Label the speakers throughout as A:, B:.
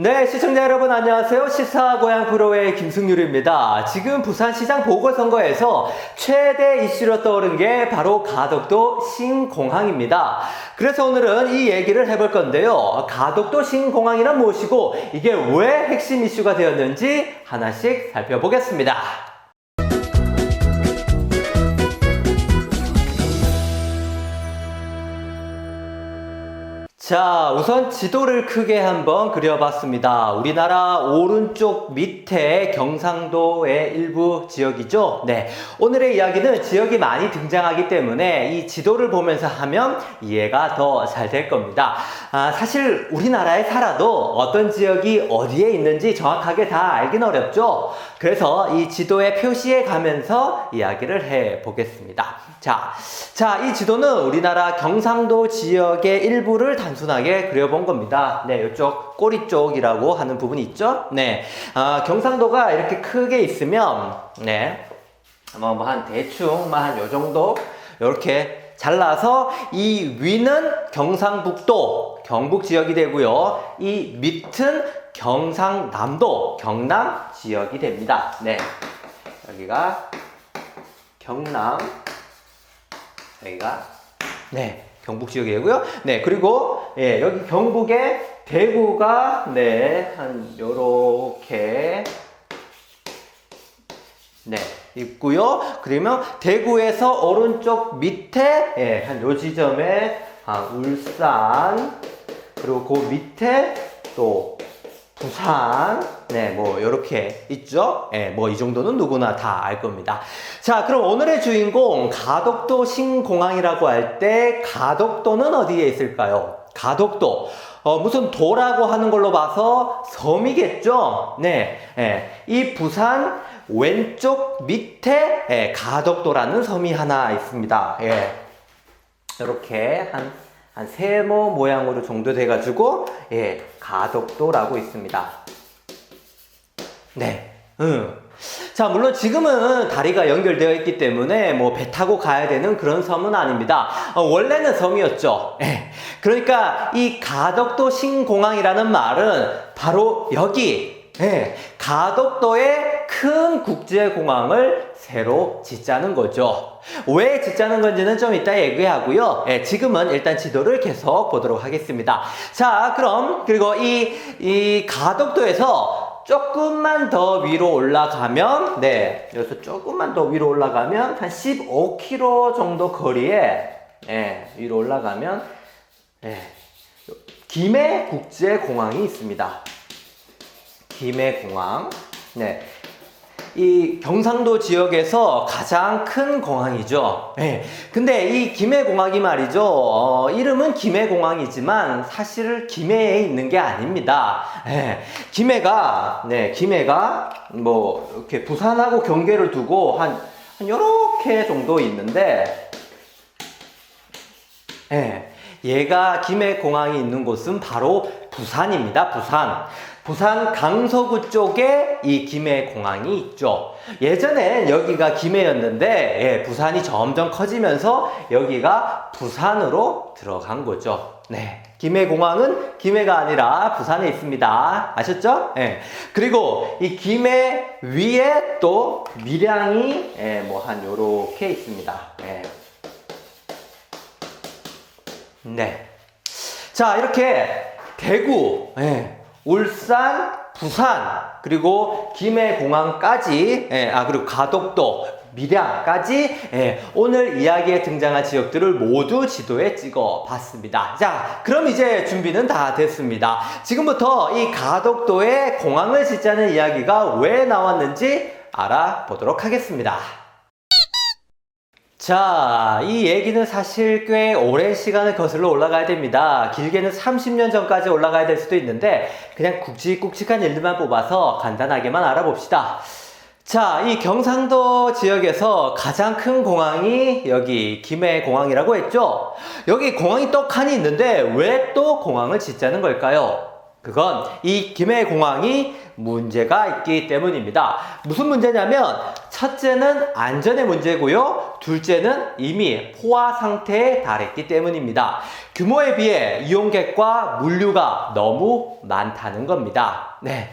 A: 네, 시청자 여러분 안녕하세요. 시사고향 프로의 김승률입니다. 지금 부산시장 보궐선거에서 최대 이슈로 떠오른 게 바로 가덕도 신공항입니다. 그래서 오늘은 이 얘기를 해볼 건데요. 가덕도 신공항이란 무엇이고 이게 왜 핵심 이슈가 되었는지 하나씩 살펴보겠습니다. 자, 우선 지도를 크게 한번 그려봤습니다. 우리나라 오른쪽 밑에 경상도의 일부 지역이죠. 네, 오늘의 이야기는 지역이 많이 등장하기 때문에 이 지도를 보면서 하면 이해가 더 잘 될 겁니다. 사실 우리나라에 살아도 어떤 지역이 어디에 있는지 정확하게 다 알긴 어렵죠. 그래서 이 지도에 표시해 가면서 이야기를 해보겠습니다. 자, 이 지도는 우리나라 경상도 지역의 일부를 단순하게 그려본 겁니다. 네, 이쪽 꼬리 쪽이라고 하는 부분이 있죠. 네, 경상도가 이렇게 크게 있으면, 네, 한 대충, 한 요 정도, 이렇게 잘라서 이 위는 경상북도, 경북 지역이 되고요. 이 밑은 경상남도, 경남 지역이 됩니다. 네, 여기가 경남, 여기가 네 경북 지역이 되고요. 네, 그리고 예, 여기 경북에 대구가 네 한 요렇게 네 있고요. 그러면 대구에서 오른쪽 밑에 예, 한 요 지점에 울산, 그리고 그 밑에 또 부산, 네, 요렇게 있죠? 네, 이 정도는 누구나 다 알 겁니다. 자, 그럼 오늘의 주인공, 가덕도 신공항이라고 할 때, 가덕도는 어디에 있을까요? 가덕도. 무슨 도라고 하는 걸로 봐서 섬이겠죠? 네, 이 부산 왼쪽 밑에, 가덕도라는 섬이 하나 있습니다. 예. 이렇게 한 세모 모양으로 정도 돼가지고, 예, 가덕도라고 있습니다. 네, 자, 물론 지금은 다리가 연결되어 있기 때문에 배 타고 가야 되는 그런 섬은 아닙니다. 원래는 섬이었죠. 예. 그러니까 이 가덕도 신공항이라는 말은 바로 여기, 예, 가덕도에 큰 국제공항을 새로 짓자는 거죠. 왜 짓자는 건지는 좀 이따 얘기하고요. 예, 지금은 일단 지도를 계속 보도록 하겠습니다. 자, 그리고 이 가덕도에서 조금만 더 위로 올라가면, 네, 여기서 조금만 더 위로 올라가면 한 15km 정도 거리에, 예, 위로 올라가면, 예, 김해국제공항이 있습니다. 김해공항. 네. 이 경상도 지역에서 가장 큰 공항이죠. 네. 근데 이 김해공항이 말이죠. 이름은 김해공항이지만 사실 김해에 있는 게 아닙니다. 네. 김해가 이렇게 부산하고 경계를 두고 한 요렇게 정도 있는데, 네. 얘가 김해공항이 있는 곳은 바로 부산입니다. 부산 강서구 쪽에 이 김해공항이 있죠. 예전엔 여기가 김해였는데, 예, 부산이 점점 커지면서 여기가 부산으로 들어간 거죠. 네, 김해공항은 김해가 아니라 부산에 있습니다. 아셨죠? 예. 그리고 이 김해 위에 또 밀양이, 예, 한 요렇게 있습니다. 예. 네. 자, 이렇게 대구, 예, 울산, 부산, 그리고 김해공항까지, 예, 그리고 가덕도, 밀양까지, 예, 오늘 이야기에 등장한 지역들을 모두 지도에 찍어 봤습니다. 자, 그럼 이제 준비는 다 됐습니다. 지금부터 이 가덕도에 공항을 짓자는 이야기가 왜 나왔는지 알아보도록 하겠습니다. 자, 이 얘기는 사실 꽤 오랜 시간을 거슬러 올라가야 됩니다. 길게는 30년 전까지 올라가야 될 수도 있는데 그냥 굵직굵직한 일들만 뽑아서 간단하게만 알아봅시다. 자, 이 경상도 지역에서 가장 큰 공항이 여기 김해공항이라고 했죠? 여기 공항이 떡하니 있는데 왜 또 공항을 짓자는 걸까요? 그건 이 김해공항이 문제가 있기 때문입니다. 무슨 문제냐면 첫째는 안전의 문제고요. 둘째는 이미 포화 상태에 달했기 때문입니다. 규모에 비해 이용객과 물류가 너무 많다는 겁니다. 네.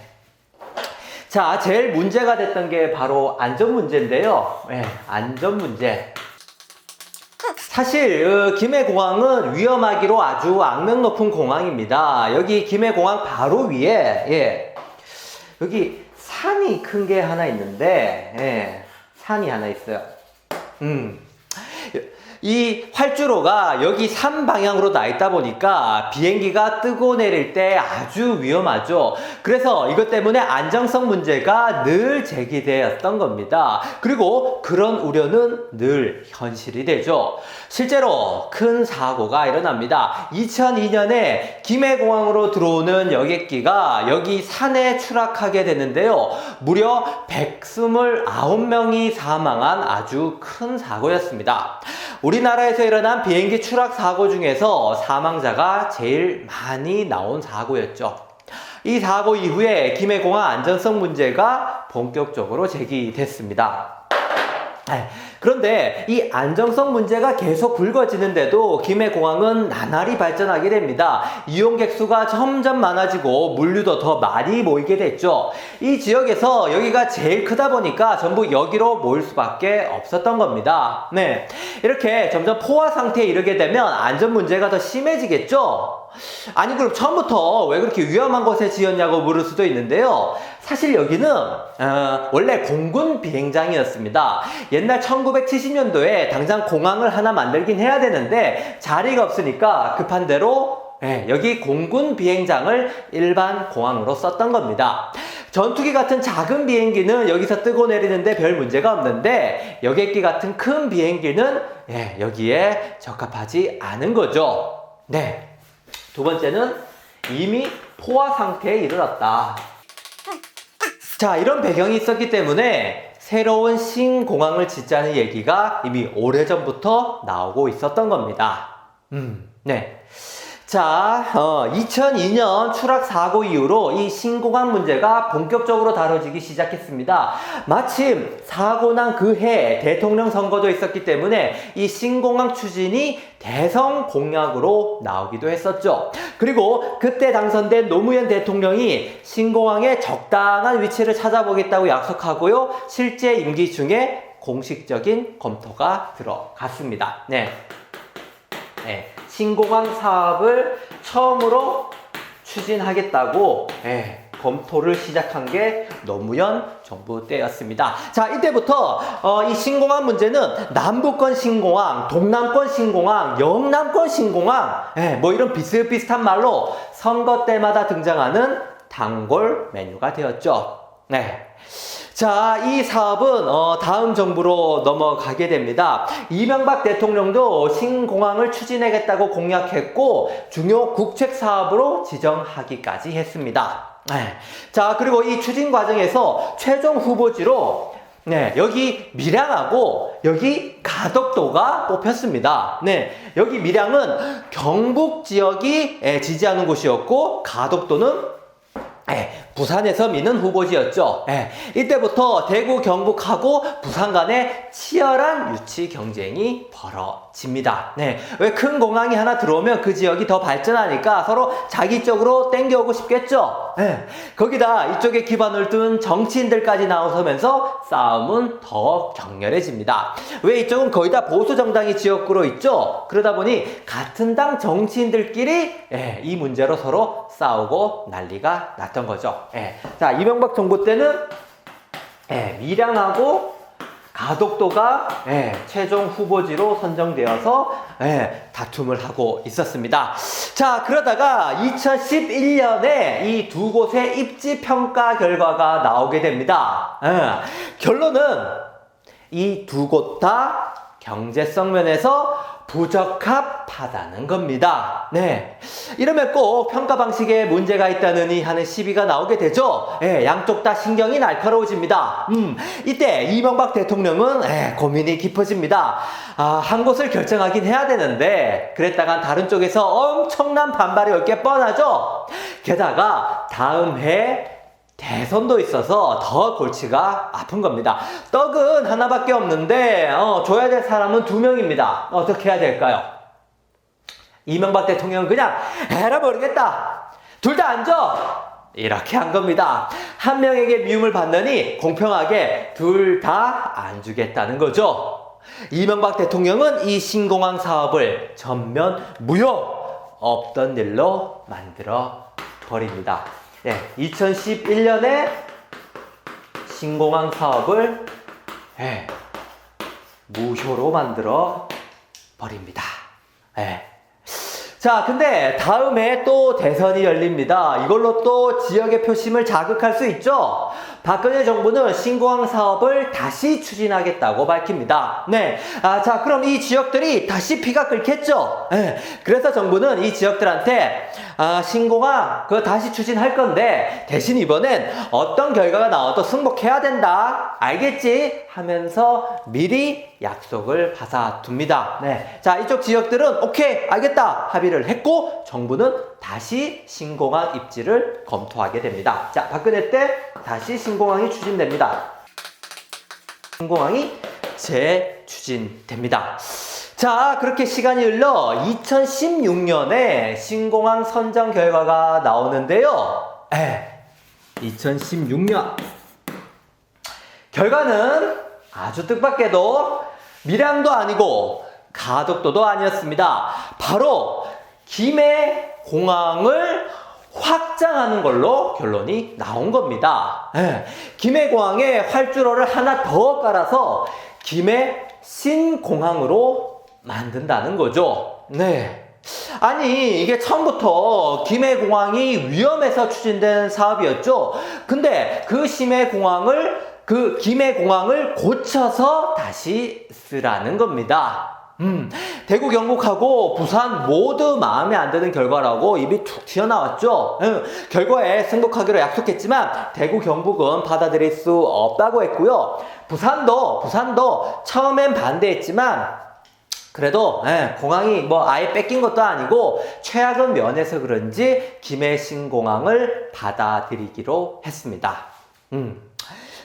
A: 자, 제일 문제가 됐던 게 바로 안전 문제인데요. 네, 안전 문제. 사실 김해공항은 위험하기로 아주 악명 높은 공항입니다. 여기 김해공항 바로 위에 여기 산이 큰 게 하나 있는데 산이 하나 있어요. 이 활주로가 여기 산 방향으로 나 있다 보니까 비행기가 뜨고 내릴 때 아주 위험하죠. 그래서 이것 때문에 안정성 문제가 늘 제기되었던 겁니다. 그리고 그런 우려는 늘 현실이 되죠. 실제로 큰 사고가 일어납니다. 2002년에 김해공항으로 들어오는 여객기가 여기 산에 추락하게 되는데요. 무려 129명이 사망한 아주 큰 사고였습니다. 우리나라에서 일어난 비행기 추락 사고 중에서 사망자가 제일 많이 나온 사고였죠. 이 사고 이후에 김해공항 안전성 문제가 본격적으로 제기됐습니다. 그런데 이 안정성 문제가 계속 불거지는데도 김해공항은 나날이 발전하게 됩니다. 이용객 수가 점점 많아지고 물류도 더 많이 모이게 됐죠. 이 지역에서 여기가 제일 크다 보니까 전부 여기로 모일 수밖에 없었던 겁니다. 네, 이렇게 점점 포화 상태에 이르게 되면 안전 문제가 더 심해지겠죠. 아니 그럼 처음부터 왜 그렇게 위험한 곳에 지었냐고 물을 수도 있는데요. 사실 여기는 원래 공군 비행장이었습니다. 옛날 1970년도에 당장 공항을 하나 만들긴 해야 되는데 자리가 없으니까 급한 대로 여기 공군 비행장을 일반 공항으로 썼던 겁니다. 전투기 같은 작은 비행기는 여기서 뜨고 내리는데 별 문제가 없는데 여객기 같은 큰 비행기는 여기에 적합하지 않은 거죠. 네. 두 번째는 이미 포화 상태에 이르렀다. 자, 이런 배경이 있었기 때문에 새로운 신공항을 짓자는 얘기가 이미 오래전부터 나오고 있었던 겁니다. 네. 자, 2002년 추락 사고 이후로 이 신공항 문제가 본격적으로 다뤄지기 시작했습니다. 마침 사고 난 그 해 대통령 선거도 있었기 때문에 이 신공항 추진이 대선 공약으로 나오기도 했었죠. 그리고 그때 당선된 노무현 대통령이 신공항의 적당한 위치를 찾아보겠다고 약속하고요. 실제 임기 중에 공식적인 검토가 들어갔습니다. 네. 신공항 사업을 처음으로 추진하겠다고 검토를 시작한 게 노무현 정부 때였습니다. 자, 이때부터 이 신공항 문제는 남부권 신공항, 동남권 신공항, 영남권 신공항 뭐 이런 비슷비슷한 말로 선거 때마다 등장하는 단골 메뉴가 되었죠. 네. 자, 이 사업은 다음 정부로 넘어가게 됩니다. 이명박 대통령도 신공항을 추진하겠다고 공약했고 중요 국책 사업으로 지정하기까지 했습니다. 자, 그리고 이 추진 과정에서 최종 후보지로 여기 밀양하고 여기 가덕도가 뽑혔습니다. 여기 밀양은 경북 지역이 지지하는 곳이었고 가덕도는 부산에서 미는 후보지였죠. 이때부터 대구, 경북하고 부산 간에 치열한 유치 경쟁이 벌어집니다. 왜 큰 공항이 하나 들어오면 그 지역이 더 발전하니까 서로 자기 쪽으로 땡겨오고 싶겠죠. 거기다 이쪽에 기반을 둔 정치인들까지 나서면서 싸움은 더 격렬해집니다. 왜 이쪽은 거의 다 보수 정당이 지역구로 있죠. 그러다 보니 같은 당 정치인들끼리 이 문제로 서로 싸우고 난리가 났던 거죠. 자, 이명박 정부 때는 밀양하고 가덕도가 최종 후보지로 선정되어서 다툼을 하고 있었습니다. 자, 그러다가 2011년에 이 두 곳의 입지 평가 결과가 나오게 됩니다. 결론은 이 두 곳 다 경제성 면에서 부적합하다는 겁니다. 네. 이러면 꼭 평가 방식에 문제가 있다느니 하는 시비가 나오게 되죠. 양쪽 다 신경이 날카로워집니다. 이때 이명박 대통령은 고민이 깊어집니다. 한 곳을 결정하긴 해야 되는데 그랬다간 다른 쪽에서 엄청난 반발이 올 게 뻔하죠. 게다가 다음 해 대선도 있어서 더 골치가 아픈 겁니다. 떡은 하나밖에 없는데 줘야 될 사람은 2명입니다. 어떻게 해야 될까요? 이명박 대통령은 그냥 에라 모르겠다. 둘 다 안 줘. 이렇게 한 겁니다. 한 명에게 미움을 받느니 공평하게 둘 다 안 주겠다는 거죠. 이명박 대통령은 이 신공항 사업을 전면 무효, 없던 일로 만들어 버립니다. 2011년에 신공항 사업을 무효로 만들어 버립니다. 자, 근데 다음에 또 대선이 열립니다. 이걸로 또 지역의 표심을 자극할 수 있죠. 박근혜 정부는 신공항 사업을 다시 추진하겠다고 밝힙니다. 자, 그럼 이 지역들이 다시 피가 끓겠죠. 그래서 정부는 이 지역들한테 신공항 그거 다시 추진할 건데 대신 이번엔 어떤 결과가 나와도 승복해야 된다. 알겠지? 하면서 미리 약속을 받아둡니다. 자, 이쪽 지역들은 오케이 알겠다 합의를 했고 정부는 다시 신공항 입지를 검토하게 됩니다. 자, 박근혜 때 다시 신공항이 추진됩니다. 신공항이 재추진됩니다. 자, 그렇게 시간이 흘러 2016년에 신공항 선정 결과가 나오는데요. 2016년 결과는 아주 뜻밖에도 밀양도 아니고 가덕도도 아니었습니다. 바로 김해공항을 확장하는 걸로 결론이 나온 겁니다. 김해공항에 활주로를 하나 더 깔아서 김해 신공항으로 만든다는 거죠. 아니 이게 처음부터 김해공항이 위험해서 추진된 사업이었죠. 근데 그 김해공항을 고쳐서 다시 쓰라는 겁니다. 대구 경북하고 부산 모두 마음에 안 드는 결과라고 입이 툭 튀어나왔죠. 결과에 승복하기로 약속했지만 대구 경북은 받아들일 수 없다고 했고요. 부산도 처음엔 반대했지만 그래도 공항이 아예 뺏긴 것도 아니고 최악은 면해서 그런지 김해 신공항을 받아들이기로 했습니다.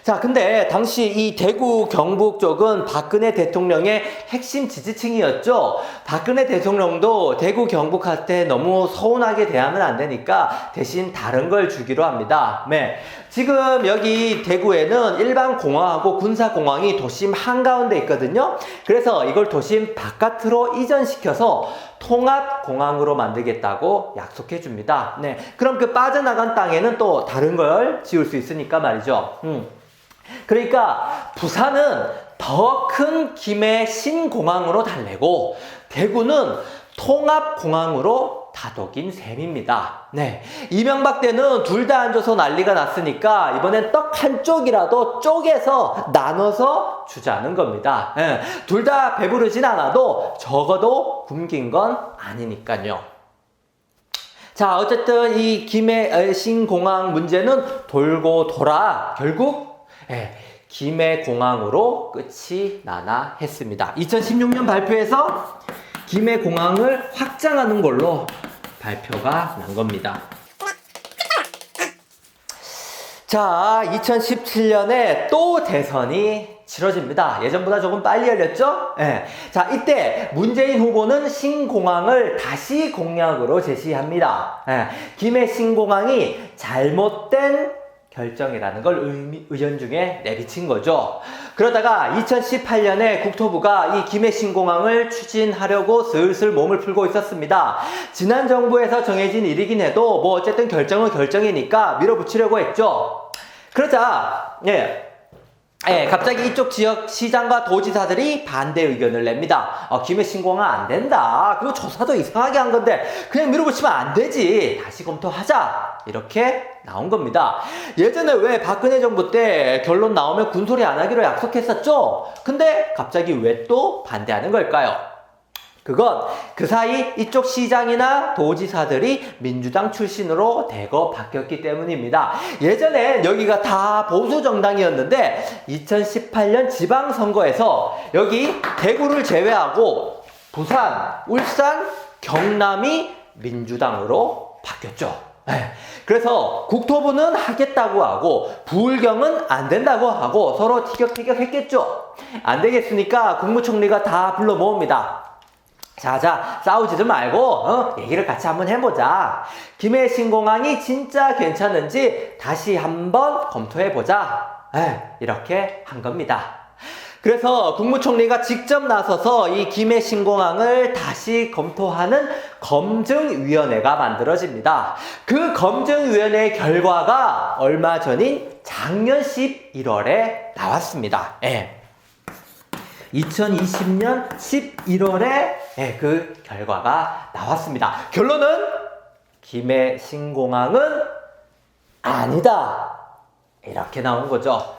A: 자, 근데 당시 이 대구 경북 쪽은 박근혜 대통령의 핵심 지지층이었죠. 박근혜 대통령도 대구 경북한테 너무 서운하게 대하면 안 되니까 대신 다른 걸 주기로 합니다. 지금 여기 대구에는 일반 공항하고 군사 공항이 도심 한가운데 있거든요. 그래서 이걸 도심 바깥으로 이전시켜서 통합 공항으로 만들겠다고 약속해 줍니다. 그럼 그 빠져나간 땅에는 또 다른 걸 지을 수 있으니까 말이죠. 그러니까 부산은 더 큰 김해 신공항으로 달래고 대구는 통합공항으로 다독인 셈입니다. 이명박 때는 둘 다 안 줘서 난리가 났으니까 이번엔 떡 한쪽이라도 쪼개서 나눠서 주자는 겁니다. 둘 다 배부르진 않아도 적어도 굶긴 건 아니니까요. 자, 어쨌든 이 김해 신공항 문제는 돌고 돌아 결국 김해공항으로 끝이 나나 했습니다. 2016년 발표에서 김해공항을 확장하는 걸로 발표가 난 겁니다. 자, 2017년에 또 대선이 치러집니다. 예전보다 조금 빨리 열렸죠? 자, 이때 문재인 후보는 신공항을 다시 공약으로 제시합니다. 김해 신공항이 잘못된 결정이라는 걸 의견중에 내비친 거죠. 그러다가 2018년에 국토부가 이 김해 신공항을 추진하려고 슬슬 몸을 풀고 있었습니다. 지난 정부에서 정해진 일이긴 해도 어쨌든 결정은 결정이니까 밀어붙이려고 했죠. 그러자 갑자기 이쪽 지역 시장과 도지사들이 반대 의견을 냅니다. 김해 신공항 안 된다. 그거 조사도 이상하게 한 건데 그냥 밀어붙이면 안 되지. 다시 검토하자. 이렇게 나온 겁니다. 예전에 왜 박근혜 정부 때 결론 나오면 군소리 안 하기로 약속했었죠? 근데 갑자기 왜 또 반대하는 걸까요? 그건 그 사이 이쪽 시장이나 도지사들이 민주당 출신으로 대거 바뀌었기 때문입니다. 예전엔 여기가 다 보수 정당이었는데 2018년 지방선거에서 여기 대구를 제외하고 부산, 울산, 경남이 민주당으로 바뀌었죠. 그래서 국토부는 하겠다고 하고 부울경은 안 된다고 하고 서로 티격태격 했겠죠. 안 되겠으니까 국무총리가 다 불러 모읍니다. 자, 싸우지도 말고 얘기를 같이 한번 해보자. 김해 신공항이 진짜 괜찮은지 다시 한번 검토해보자. 이렇게 한 겁니다. 그래서 국무총리가 직접 나서서 이 김해 신공항을 다시 검토하는 검증위원회가 만들어집니다. 그 검증위원회의 결과가 얼마 전인 작년 11월에 나왔습니다. 2020년 11월에 그 결과가 나왔습니다. 결론은 김해 신공항은 아니다. 이렇게 나온 거죠.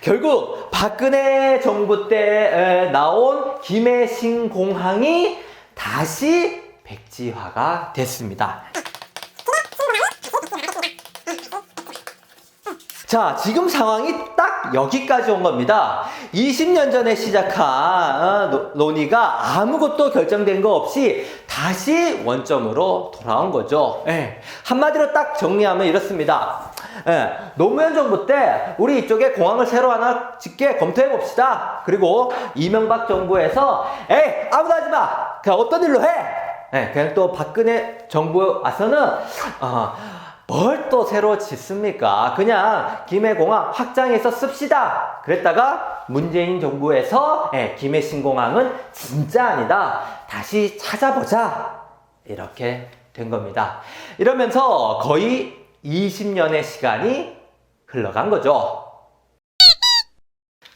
A: 결국 박근혜 정부 때 나온 김해 신공항이 다시 백지화가 됐습니다. 자, 지금 상황이 딱 여기까지 온 겁니다. 20년 전에 시작한 논의가 아무것도 결정된 거 없이 다시 원점으로 돌아온 거죠. 한마디로 딱 정리하면 이렇습니다. 노무현 정부 때 우리 이쪽에 공항을 새로 하나 짓게 검토해 봅시다. 그리고 이명박 정부에서 아무도 하지 마. 그냥 어떤 일로 해. 그냥 또 박근혜 정부 와서는 뭘 또 새로 짓습니까? 그냥 김해공항 확장해서 씁시다. 그랬다가 문재인 정부에서 김해 신공항은 진짜 아니다. 다시 찾아보자. 이렇게 된 겁니다. 이러면서 거의 20년의 시간이 흘러간 거죠.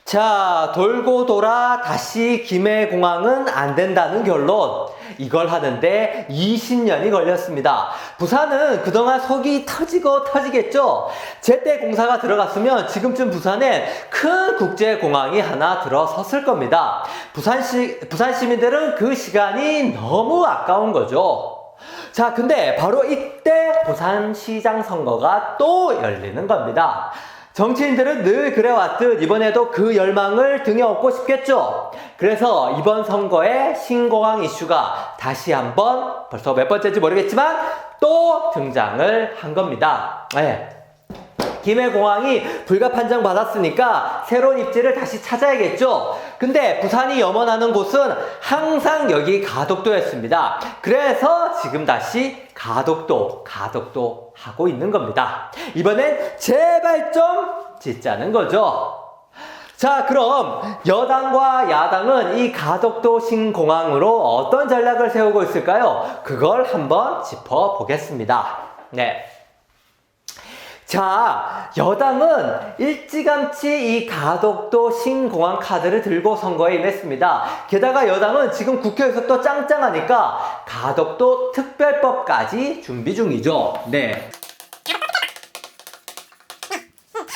A: 자, 돌고 돌아 다시 김해공항은 안 된다는 결론. 이걸 하는데 20년이 걸렸습니다. 부산은 그동안 속이 터지고 터지겠죠. 제때 공사가 들어갔으면 지금쯤 부산에 큰 국제공항이 하나 들어섰을 겁니다. 부산 시민들은 그 시간이 너무 아까운 거죠. 자, 근데 바로 이때 부산시장 선거가 또 열리는 겁니다. 정치인들은 늘 그래왔듯 이번에도 그 열망을 등에 업고 싶겠죠. 그래서 이번 선거에 신공항 이슈가 다시 한번 벌써 몇 번째인지 모르겠지만 또 등장을 한 겁니다. 김해공항이 불가 판정 받았으니까 새로운 입지를 다시 찾아야겠죠. 근데 부산이 염원하는 곳은 항상 여기 가덕도였습니다. 그래서 지금 다시 가덕도 하고 있는 겁니다. 이번엔 제발 좀 짓자는 거죠. 자, 그럼 여당과 야당은 이 가덕도 신공항으로 어떤 전략을 세우고 있을까요? 그걸 한번 짚어보겠습니다. 자, 여당은 일찌감치 이 가덕도 신공항 카드를 들고 선거에 임했습니다. 게다가 여당은 지금 국회에서 또 짱짱하니까 가덕도 특별법까지 준비 중이죠.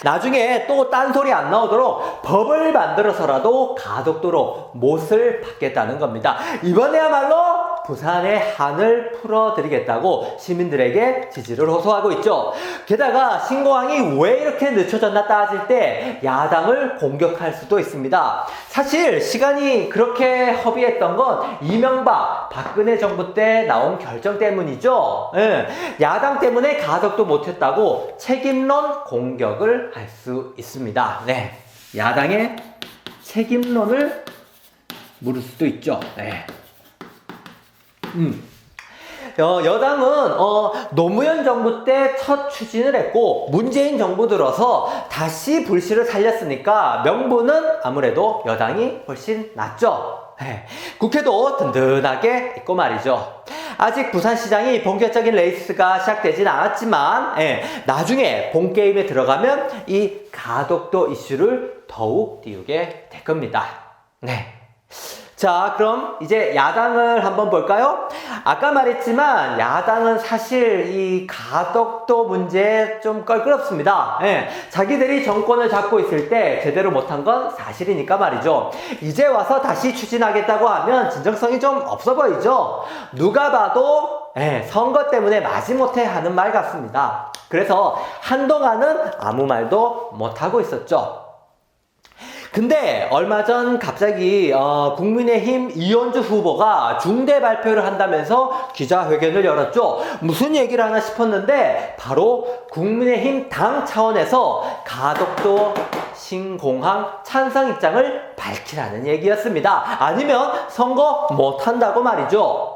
A: 나중에 또 딴소리 안 나오도록 법을 만들어서라도 가덕도로 못을 받겠다는 겁니다. 이번에야말로 부산의 한을 풀어드리겠다고 시민들에게 지지를 호소하고 있죠. 게다가 신공항이 왜 이렇게 늦춰졌나 따질 때 야당을 공격할 수도 있습니다. 사실 시간이 그렇게 허비했던 건 이명박, 박근혜 정부 때 나온 결정 때문이죠. 야당 때문에 가덕도 못했다고 책임론 공격을 할 수 있습니다. 야당의 책임론을 물을 수도 있죠. 여당은 노무현 정부 때 첫 추진을 했고 문재인 정부 들어서 다시 불씨를 살렸으니까 명분은 아무래도 여당이 훨씬 낫죠. 국회도 든든하게 있고 말이죠. 아직 부산시장이 본격적인 레이스가 시작되진 않았지만 나중에 본게임에 들어가면 이 가덕도 이슈를 더욱 띄우게 될 겁니다. 자, 그럼 이제 야당을 한번 볼까요? 아까 말했지만 야당은 사실 이 가덕도 문제에 좀 껄끄럽습니다. 예, 자기들이 정권을 잡고 있을 때 제대로 못한 건 사실이니까 말이죠. 이제 와서 다시 추진하겠다고 하면 진정성이 좀 없어 보이죠? 누가 봐도 선거 때문에 마지못해 하는 말 같습니다. 그래서 한동안은 아무 말도 못하고 있었죠. 근데 얼마 전 갑자기 국민의힘 이현주 후보가 중대 발표를 한다면서 기자회견을 열었죠. 무슨 얘기를 하나 싶었는데 바로 국민의힘 당 차원에서 가덕도 신공항 찬성 입장을 밝히라는 얘기였습니다. 아니면 선거 못한다고 말이죠.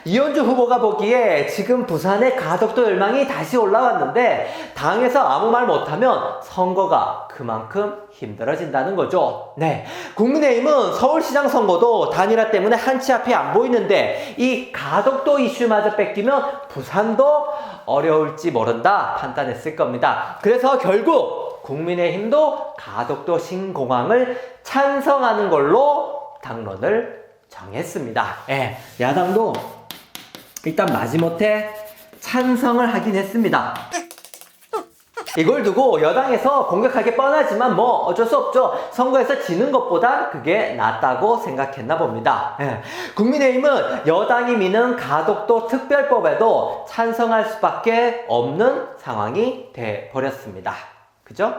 A: 이현주 후보가 보기에 지금 부산의 가덕도 열망이 다시 올라왔는데 당에서 아무 말 못하면 선거가 그만큼 힘들어진다는 거죠. 네, 국민의힘은 서울시장 선거도 단일화 때문에 한치 앞이 안 보이는데 이 가덕도 이슈마저 뺏기면 부산도 어려울지 모른다 판단했을 겁니다. 그래서 결국 국민의힘도 가덕도 신공항을 찬성하는 걸로 당론을 정했습니다. 야당도 일단 마지못해 찬성을 하긴 했습니다. 이걸 두고 여당에서 공격하기 뻔하지만 뭐 어쩔 수 없죠. 선거에서 지는 것보단 그게 낫다고 생각했나 봅니다. 국민의힘은 여당이 미는 가덕도 특별법에도 찬성할 수밖에 없는 상황이 돼버렸습니다. 그죠?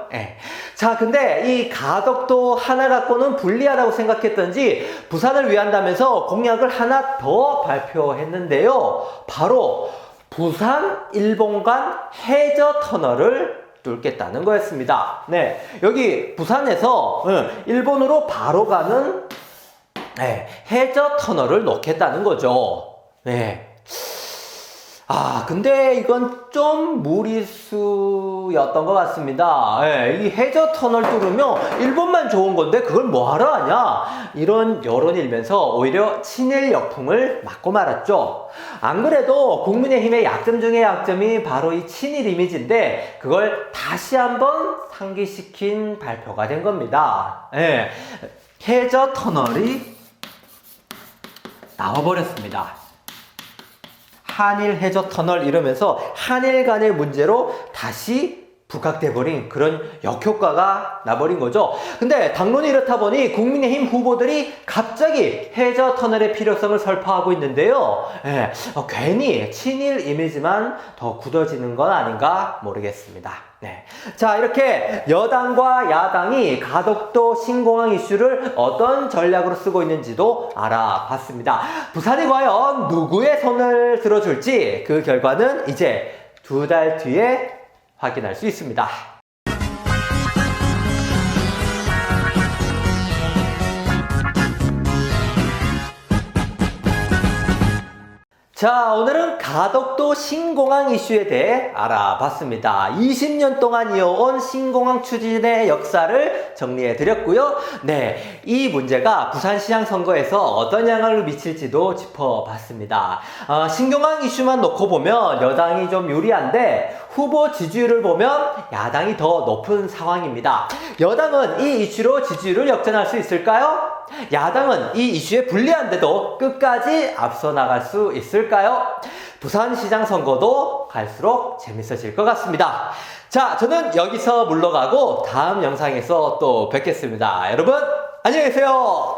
A: 자, 근데 이 가덕도 하나 갖고는 불리하다고 생각했던지 부산을 위한다면서 공약을 하나 더 발표했는데요. 바로 부산 일본간 해저 터널을 뚫겠다는 거였습니다. 네, 여기 부산에서 일본으로 바로 가는 해저 터널을 놓겠다는 거죠. 네. 근데 이건 좀 무리수였던 것 같습니다. 이 해저 터널 뚫으면 일본만 좋은 건데 그걸 뭐하러 하냐? 이런 여론이 일면서 오히려 친일 역풍을 맞고 말았죠. 안 그래도 국민의힘의 약점 중에 약점이 바로 이 친일 이미지인데 그걸 다시 한번 상기시킨 발표가 된 겁니다. 해저 터널이 나와버렸습니다. 한일 해저 터널 이러면서 한일 간의 문제로 다시 부각돼버린 그런 역효과가 나버린 거죠. 근데 당론이 이렇다 보니 국민의힘 후보들이 갑자기 해저 터널의 필요성을 설파하고 있는데요. 괜히 친일 이미지만 더 굳어지는 건 아닌가 모르겠습니다. 자, 이렇게 여당과 야당이 가덕도 신공항 이슈를 어떤 전략으로 쓰고 있는지도 알아봤습니다. 부산이 과연 누구의 손을 들어줄지 그 결과는 이제 2달 뒤에 확인할 수 있습니다. 자, 오늘은 가덕도 신공항 이슈에 대해 알아봤습니다. 20년 동안 이어온 신공항 추진의 역사를 정리해 드렸고요. 네, 이 문제가 부산시장 선거에서 어떤 영향을 미칠지도 짚어봤습니다. 신공항 이슈만 놓고 보면 여당이 좀 유리한데 후보 지지율을 보면 야당이 더 높은 상황입니다. 여당은 이 이슈로 지지율을 역전할 수 있을까요? 야당은 이 이슈에 불리한데도 끝까지 앞서 나갈 수 있을까요? 부산시장 선거도 갈수록 재밌어질 것 같습니다. 자, 저는 여기서 물러가고 다음 영상에서 또 뵙겠습니다. 여러분, 안녕히 계세요.